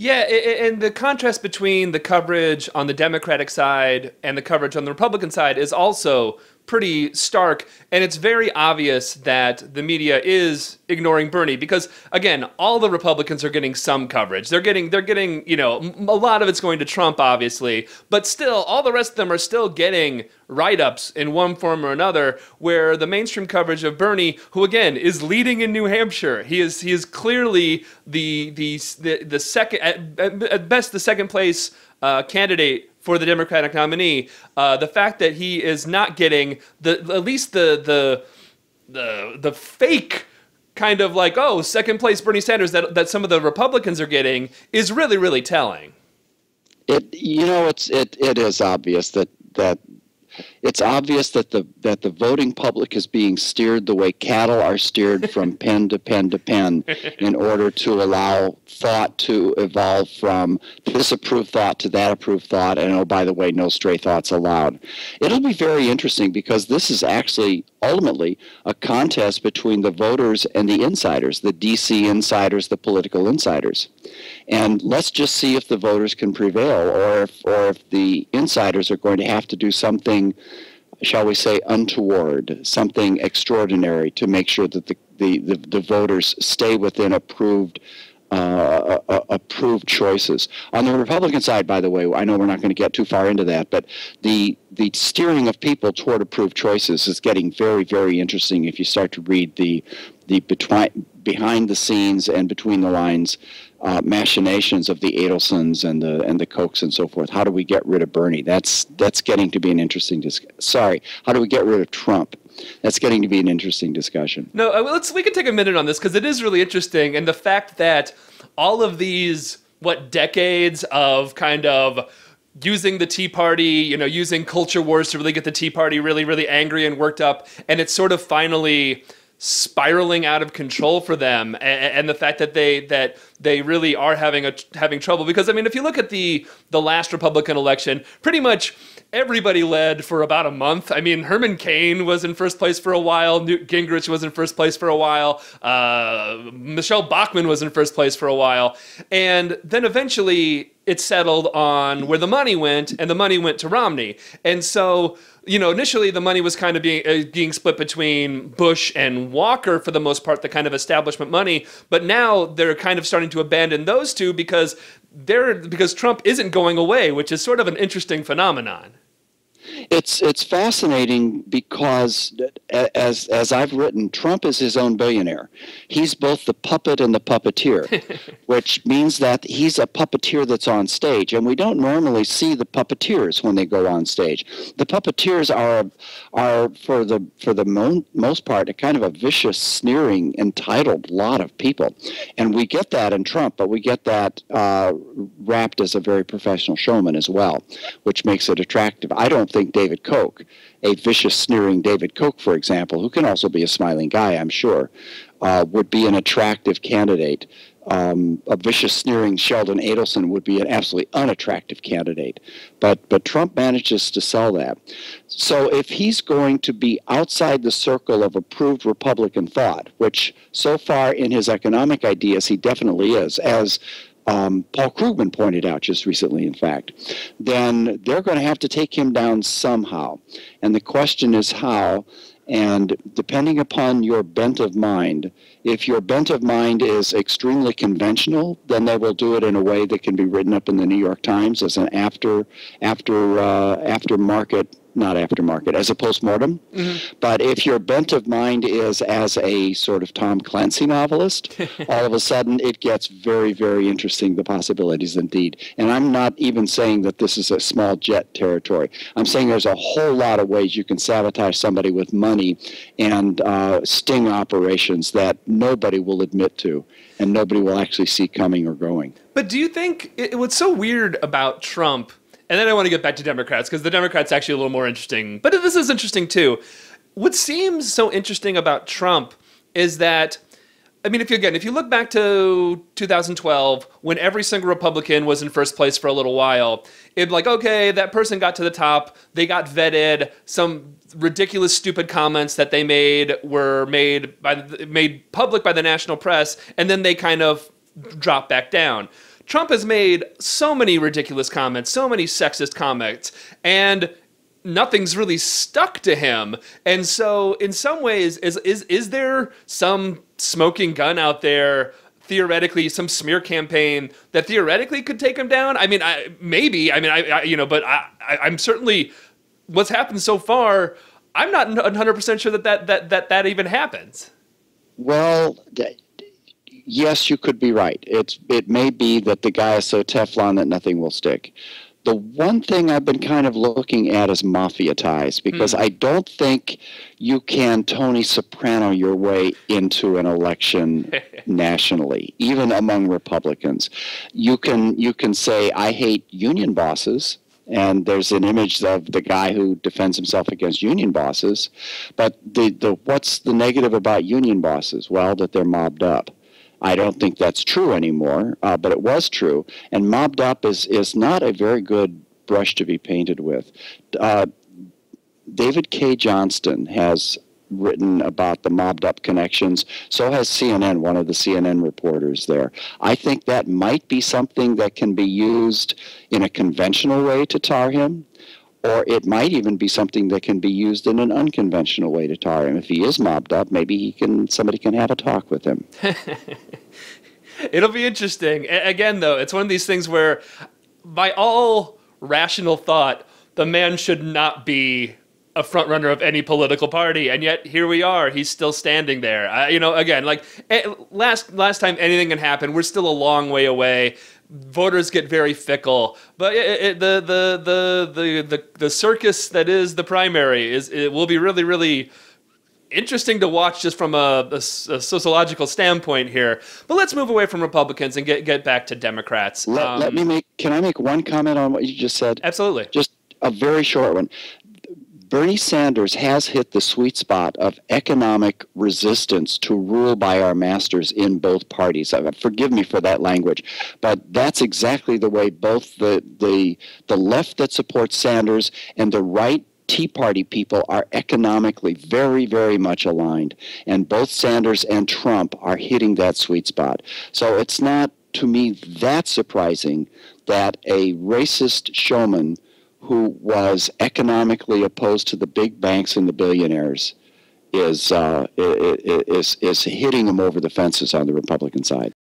Yeah, and the contrast between the coverage on the Democratic side and the coverage on the Republican side is also pretty stark, and it's very obvious that the media is ignoring Bernie because, again, all the Republicans are getting some coverage. They're getting, a lot of it's going to Trump, obviously, but still, all the rest of them are still getting write-ups in one form or another, where the mainstream coverage of Bernie, who, again, is leading in New Hampshire, he is clearly the second, at best, the second place candidate for the Democratic nominee. The fact that he is not getting at least the fake kind of like, oh, second place Bernie Sanders that some of the Republicans are getting is really, really telling. It is obvious that it's obvious that the voting public is being steered the way cattle are steered from pen to pen to pen in order to allow thought to evolve from this approved thought to that approved thought, and oh, by the way, no stray thoughts allowed. It'll be very interesting because this is actually ultimately a contest between the voters and the insiders, the DC insiders, the political insiders. And let's just see if the voters can prevail, or if the insiders are going to have to do something, shall we say, untoward, something extraordinary to make sure that the voters stay within approved choices. On the Republican side, by the way, I know we're not going to get too far into that, but the steering of people toward approved choices is getting very, very interesting if you start to read the behind the scenes and between the lines machinations of the Adelsons and the Kochs and so forth. How do we get rid of Bernie? That's getting to be an interesting how do we get rid of Trump? That's getting to be an interesting discussion. No, we can take a minute on this because it is really interesting, and the fact that all of these decades of kind of using the Tea Party, using culture wars to really get the Tea Party really, really angry and worked up, and it's sort of finally spiraling out of control for them, and the fact that they really are having trouble. Because, I mean, if you look at the last Republican election, pretty much everybody led for about a month. I mean, Herman Cain was in first place for a while. Newt Gingrich was in first place for a while. Michelle Bachmann was in first place for a while. And then eventually it settled on where the money went, and the money went to Romney. And so, initially the money was kind of being split between Bush and Walker for the most part, the kind of establishment money. But now they're kind of starting to abandon those two because Trump isn't going away, which is sort of an interesting phenomenon. It's fascinating because, as I've written, Trump is his own billionaire. He's both the puppet and the puppeteer, which means that he's a puppeteer that's on stage, and we don't normally see the puppeteers when they go on stage. The puppeteers are for the most part a kind of a vicious, sneering, entitled lot of people, and we get that in Trump, but we get that wrapped as a very professional showman as well, which makes it attractive. I don't think David Koch, a vicious, sneering David Koch, for example, who can also be a smiling guy, I'm sure, would be an attractive candidate. A vicious, sneering Sheldon Adelson would be an absolutely unattractive candidate. But Trump manages to sell that. So if he's going to be outside the circle of approved Republican thought, which so far in his economic ideas he definitely is, as Paul Krugman pointed out just recently, in fact, then they're going to have to take him down somehow. And the question is how, and depending upon your bent of mind, if your bent of mind is extremely conventional, then they will do it in a way that can be written up in the New York Times as an as a postmortem. Mm-hmm. But if your bent of mind is as a sort of Tom Clancy novelist, all of a sudden it gets very, very interesting, the possibilities indeed. And I'm not even saying that this is a small jet territory. I'm saying there's a whole lot of ways you can sabotage somebody with money and sting operations that nobody will admit to and nobody will actually see coming or going. But do you think what's so weird about Trump, and then I want to get back to Democrats, because the Democrats actually a little more interesting. But this is interesting, too. What seems so interesting about Trump is that, I mean, if you look back to 2012, when every single Republican was in first place for a little while, it'd be like, okay, that person got to the top, they got vetted, some ridiculous, stupid comments that they made were made public by the national press, and then they kind of dropped back down. Trump has made so many ridiculous comments, so many sexist comments, and nothing's really stuck to him. And so in some ways, is there some smoking gun out there, theoretically, some smear campaign that theoretically could take him down? I mean, maybe. I mean, but I'm certainly, what's happened so far, I'm not 100% sure that even happens. Well, yes, you could be right. It may be that the guy is so Teflon that nothing will stick. The one thing I've been kind of looking at is mafia ties, because I don't think you can Tony Soprano your way into an election nationally, even among Republicans. You can say, I hate union bosses, and there's an image of the guy who defends himself against union bosses. But what's the negative about union bosses? Well, that they're mobbed up. I don't think that's true anymore, but it was true. And mobbed up is not a very good brush to be painted with. David K. Johnston has written about the mobbed up connections. So has CNN, one of the CNN reporters there. I think that might be something that can be used in a conventional way to tar him, or it might even be something that can be used in an unconventional way to tar him. If he is mobbed up, maybe somebody can have a talk with him. It'll be interesting. Again, though, it's one of these things where, by all rational thought, the man should not be a front runner of any political party, and yet here we are. He's still standing there. Again, like last time anything can happen, we're still a long way away. Voters get very fickle, but the circus that is the primary it will be really, really interesting to watch just from a sociological standpoint here. But let's move away from Republicans and get back to Democrats. Can I make one comment on what you just said? Absolutely. Just a very short one. Bernie Sanders has hit the sweet spot of economic resistance to rule by our masters in both parties. Forgive me for that language, but that's exactly the way both the left that supports Sanders and the right Tea Party people are economically very, very much aligned. And both Sanders and Trump are hitting that sweet spot. So it's not, to me, that surprising that a racist showman who was economically opposed to the big banks and the billionaires is hitting them over the fences on the Republican side.